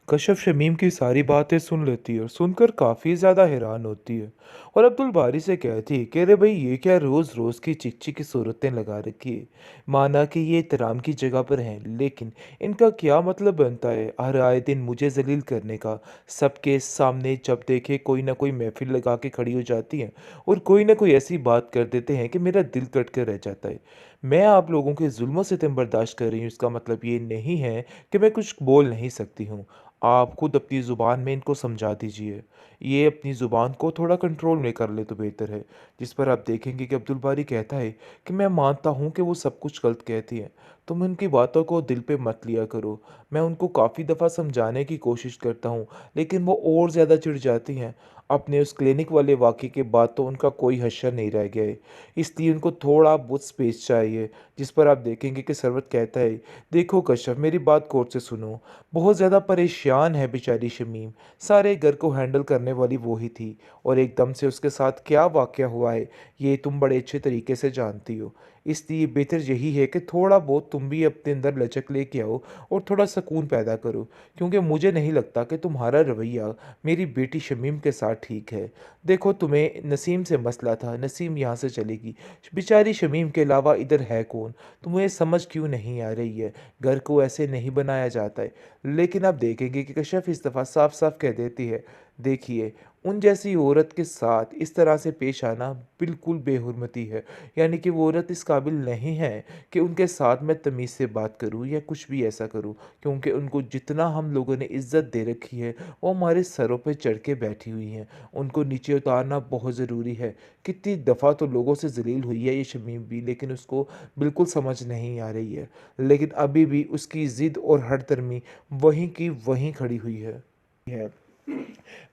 कशफ शमीम की सारी बातें सुन लेती है और सुनकर काफ़ी ज़्यादा हैरान होती है। और अब्दुल बारी से कहती है कि अरे भाई ये क्या रोज़ रोज़ की चिच्ची की सूरतें लगा रखी है। माना कि ये एहतराम की जगह पर हैं, लेकिन इनका क्या मतलब बनता है हर आए दिन मुझे जलील करने का। सबके सामने जब देखे कोई ना कोई महफिल लगा के खड़ी हो जाती हैं और कोई ना कोई ऐसी बात कर देते हैं कि मेरा दिल कट कर रह जाता है। मैं आप लोगों के जुल्म सितम बर्दाश्त कर रही हूँ, इसका मतलब ये नहीं है कि मैं कुछ बोल नहीं सकती हूँ। आप खुद अपनी ज़ुबान में इनको समझा दीजिए। ये अपनी ज़ुबान को थोड़ा कंट्रोल में कर ले तो बेहतर है। जिस पर आप देखेंगे कि अब्दुल बारी कहता है कि मैं मानता हूँ कि वो सब कुछ गलत कहती हैं। तुम उनकी बातों को दिल पे मत लिया करो। मैं उनको काफ़ी दफ़ा समझाने की कोशिश करता हूँ, लेकिन वो और ज़्यादा चिढ़ जाती हैं। अपने उस क्लिनिक वाले वाक़ये के बाद तो उनका कोई हश्र नहीं रह गया है। इसलिए उनको थोड़ा बहुत स्पेस चाहिए। जिस पर आप देखेंगे कि सरवत कहता है, देखो कश्यप मेरी बात गौर से सुनो। बहुत ज़्यादा परेशान है बेचारी शमीम। सारे घर को हैंडल करने वाली वो ही थी, और एकदम से उसके साथ क्या वाक़या हुआ है ये तुम बड़े अच्छे तरीके से जानती हो। इसलिए बेहतर यही है कि थोड़ा बहुत तुम भी अपने अंदर लचक लेके आओ और थोड़ा सुकून पैदा करो, क्योंकि मुझे नहीं लगता कि तुम्हारा रवैया मेरी बेटी शमीम के साथ ठीक है। देखो तुम्हें नसीम से मसला था, नसीम यहाँ से चलेगी, बेचारी शमीम के अलावा इधर है कौन? तुम्हें समझ क्यों नहीं आ रही है? घर को ऐसे नहीं बनाया जाता है। लेकिन आप देखेंगे कि कश्यप इस दफ़ा साफ साफ कह देती है, देखिए उन जैसी औरत के साथ इस तरह से पेश आना बिल्कुल बेहुरमती है। यानी कि वो औरत इस काबिल नहीं है कि उनके साथ मैं तमीज़ से बात करूं या कुछ भी ऐसा करूं, क्योंकि उनको जितना हम लोगों ने इज्जत दे रखी है वो हमारे सरों पे चढ़ के बैठी हुई हैं। उनको नीचे उतारना बहुत ज़रूरी है। कितनी दफ़ा तो लोगों से जलील हुई है ये शमीम भी, लेकिन उसको बिल्कुल समझ नहीं आ रही है। लेकिन अभी भी उसकी ज़िद और हठधर्मी वहीं की वहीं खड़ी हुई है।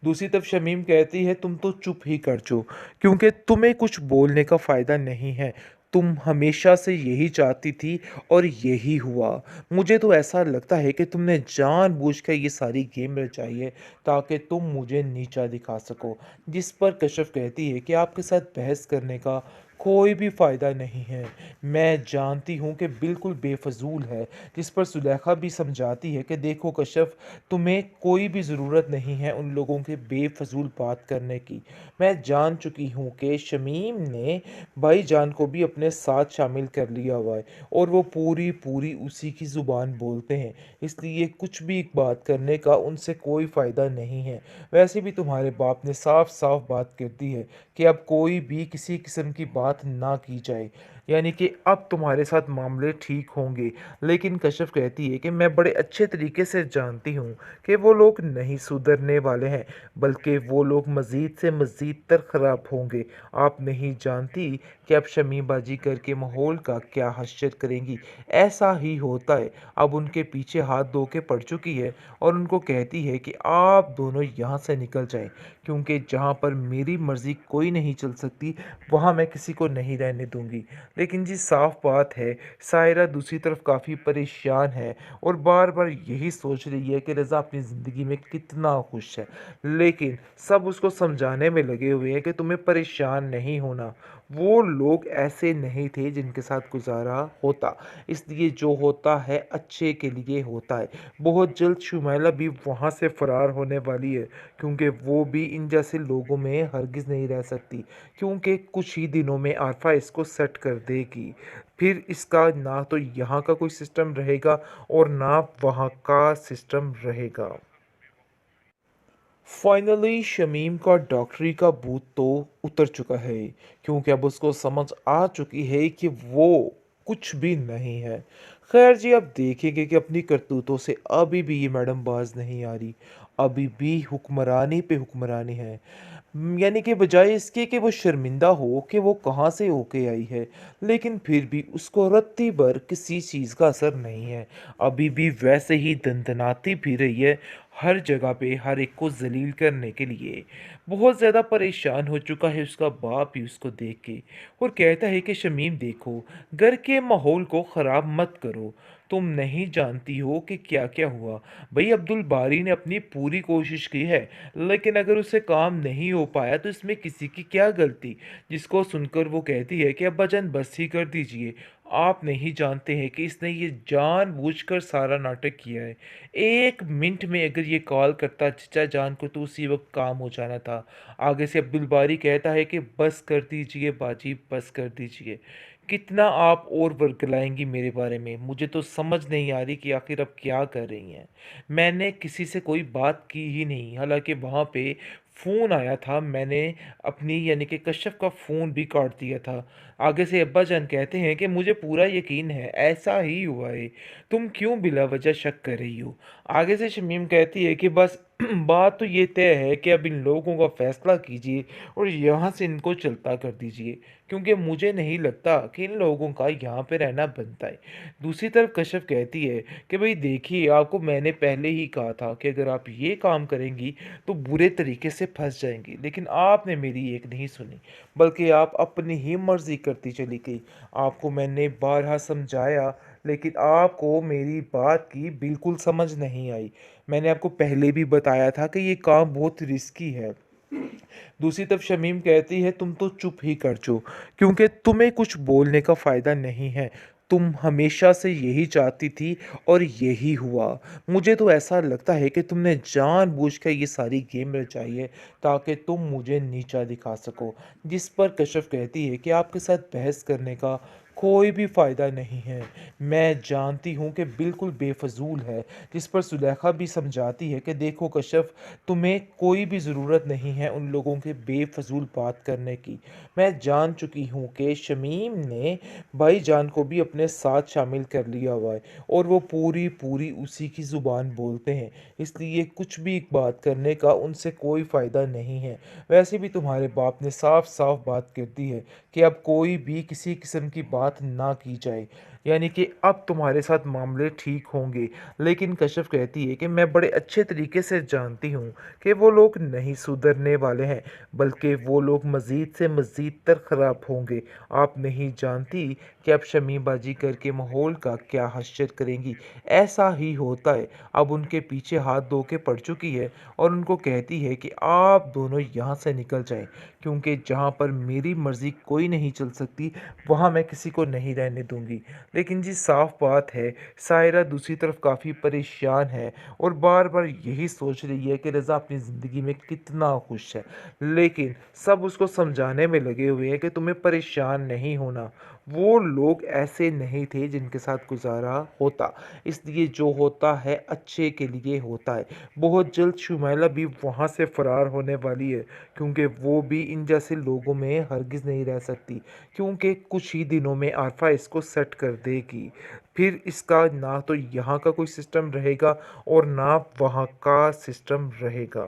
दूसरी तरफ शमीम कहती है तुम तो चुप ही कर जो, क्योंकि तुम्हें कुछ बोलने का फ़ायदा नहीं है। तुम हमेशा से यही चाहती थी और यही हुआ। मुझे तो ऐसा लगता है कि तुमने जानबूझकर ये सारी गेम रचाई है ताकि तुम मुझे नीचा दिखा सको। जिस पर कश्यप कहती है कि आपके साथ बहस करने का कोई भी फ़ायदा नहीं है। मैं जानती हूँ कि बिल्कुल बेफजूल है। जिस पर सुलेखा भी समझाती है कि देखो कश्यप, तुम्हें कोई भी ज़रूरत नहीं है उन लोगों के बेफजूल बात करने की। मैं जान चुकी हूँ कि शमीम ने भाईजान को भी अपने साथ शामिल कर लिया हुआ है और वो पूरी पूरी उसी की ज़ुबान बोलते हैं। इसलिए कुछ भी बात करने का उनसे कोई फ़ायदा नहीं है। वैसे भी तुम्हारे बाप ने साफ साफ बात कर दी है कि अब कोई भी किसी किस्म की बात ना की जाए, यानी कि अब तुम्हारे साथ मामले ठीक होंगे। लेकिन कश्यप कहती है कि मैं बड़े अच्छे तरीके से जानती हूँ कि वो लोग नहीं सुधरने वाले हैं, बल्कि वो लोग मज़ीद से मज़ीद तर ख़राब होंगे। आप नहीं जानती कि अब शमीम बाजी करके माहौल का क्या हश्र करेंगी। ऐसा ही होता है। अब उनके पीछे हाथ धो के पड़ चुकी है और उनको कहती है कि आप दोनों यहाँ से निकल जाएं, क्योंकि जहाँ पर मेरी मर्ज़ी कोई नहीं चल सकती वहाँ मैं किसी को नहीं रहने दूंगी। लेकिन जी साफ बात है, सायरा दूसरी तरफ काफ़ी परेशान है और बार बार यही सोच रही है कि रज़ा अपनी ज़िंदगी में कितना खुश है। लेकिन सब उसको समझाने में लगे हुए हैं कि तुम्हें परेशान नहीं होना। वो लोग ऐसे नहीं थे जिनके साथ गुजारा होता, इसलिए जो होता है अच्छे के लिए होता है। बहुत जल्द शुमैला भी वहाँ से फ़रार होने वाली है, क्योंकि वो भी इन जैसे लोगों में हरगिज़ नहीं रह सकती, क्योंकि कुछ ही दिनों में आरफा इसको सेट कर देगी। फिर इसका ना तो यहाँ का कोई सिस्टम रहेगा और ना वहाँ का सिस्टम रहेगा। फाइनली शमीम का डॉक्टरी का भूत तो उतर चुका है, क्योंकि अब उसको समझ आ चुकी है कि वो कुछ भी नहीं है। खैर जी, अब देखेंगे कि अपनी करतूतों से अभी भी ये मैडम बाज नहीं आ रही। अभी भी हुक्मरानी पे हुक्मरानी है। यानी कि बजाय इसके कि वो शर्मिंदा हो कि वो कहाँ से होके आई है, लेकिन फिर भी उसको रत्ती भर किसी चीज़ का असर नहीं है। अभी भी वैसे ही दंदनाती फिर रही है हर जगह पे, हर एक को जलील करने के लिए। बहुत ज़्यादा परेशान हो चुका है उसका बाप ही उसको देख के, और कहता है कि शमीम देखो, घर के माहौल को ख़राब मत करो। तुम नहीं जानती हो कि क्या क्या हुआ। भाई अब्दुल बारी ने अपनी पूरी कोशिश की है, लेकिन अगर उससे काम नहीं हो पाया तो इसमें किसी की क्या गलती। जिसको सुनकर वो कहती है कि अब्बा जान बस ही कर दीजिए, आप नहीं जानते हैं कि इसने ये जानबूझकर सारा नाटक किया है। 1 मिनट में अगर ये कॉल करता चचा जान को तो उसी वक़्त काम हो जाना था। आगे से अब्दुल बारी कहता है कि बस कर दीजिए बाजी, बस कर दीजिए। कितना आप और वर्गलाएँगी मेरे बारे में? मुझे तो समझ नहीं आ रही कि आखिर आप क्या कर रही हैं। मैंने किसी से कोई बात की ही नहीं, हालाँकि वहाँ पे फ़ोन आया था, मैंने अपनी यानी कि कश्यप का फ़ोन भी काट दिया था। आगे से अब्बाजान कहते हैं कि मुझे पूरा यकीन है ऐसा ही हुआ है, तुम क्यों बिला वजह शक कर रही हो। आगे से शमीम कहती है कि बस बात तो ये तय है कि अब इन लोगों का फैसला कीजिए और यहाँ से इनको चलता कर दीजिए, क्योंकि मुझे नहीं लगता कि इन लोगों का यहाँ पे रहना बनता है। दूसरी तरफ कश्यप कहती है कि भाई देखिए, आपको मैंने पहले ही कहा था कि अगर आप ये काम करेंगी तो बुरे तरीके से फंस जाएंगी, लेकिन आपने मेरी एक नहीं सुनी, बल्कि आप अपनी ही मर्ज़ी करती चली गई। आपको मैंने बारहा समझाया, लेकिन आपको मेरी बात की बिल्कुल समझ नहीं आई। मैंने आपको पहले भी बताया था कि ये काम बहुत रिस्की है। दूसरी तरफ शमीम कहती है तुम तो चुप ही कर जाओ, क्योंकि तुम्हें कुछ बोलने का फ़ायदा नहीं है। तुम हमेशा से यही चाहती थी और यही हुआ। मुझे तो ऐसा लगता है कि तुमने जानबूझकर ये सारी गेम रचाई है ताकि तुम मुझे नीचा दिखा सको। जिस पर कश्यप कहती है कि आपके साथ बहस करने का कोई भी फ़ायदा नहीं है। मैं जानती हूँ कि बिल्कुल बेफजूल है। जिस पर सुलेखा भी समझाती है कि देखो कश्यप, तुम्हें कोई भी ज़रूरत नहीं है उन लोगों के बेफजूल बात करने की। मैं जान चुकी हूँ कि शमीम ने भाईजान को भी अपने साथ शामिल कर लिया हुआ है और वो पूरी पूरी उसी की ज़ुबान बोलते हैं, इसलिए कुछ भी बात करने का उनसे कोई फ़ायदा नहीं है। वैसे भी तुम्हारे बाप ने साफ साफ बात कर दी है कि अब कोई भी किसी किस्म की बात ना की जाए, यानी कि अब तुम्हारे साथ मामले ठीक होंगे। लेकिन कश्यप कहती है कि मैं बड़े अच्छे तरीके से जानती हूँ कि वो लोग नहीं सुधरने वाले हैं, बल्कि वो लोग मज़ीद से मज़ीद तर ख़राब होंगे। आप नहीं जानती कि अब शमी बाजी करके माहौल का क्या हश्र करेंगी। ऐसा ही होता है। अब उनके पीछे हाथ धो के पड़ चुकी है और उनको कहती है कि आप दोनों यहाँ से निकल जाएं, क्योंकि जहाँ पर मेरी मर्ज़ी कोई नहीं चल सकती वहाँ मैं किसी को नहीं रहने दूंगी। लेकिन जी साफ बात है, सायरा दूसरी तरफ काफ़ी परेशान है और बार बार यही सोच रही है कि रज़ा अपनी ज़िंदगी में कितना खुश है, लेकिन सब उसको समझाने में लगे हुए हैं कि तुम्हें परेशान नहीं होना। वो लोग ऐसे नहीं थे जिनके साथ गुजारा होता, इसलिए जो होता है अच्छे के लिए होता है। बहुत जल्द शुमैला भी वहाँ से फ़रार होने वाली है, क्योंकि वो भी इन जैसे लोगों में हरगिज़ नहीं रह सकती, क्योंकि कुछ ही दिनों में आरफा इसको सेट कर देगी। फिर इसका ना तो यहाँ का कोई सिस्टम रहेगा और ना वहाँ का सिस्टम रहेगा।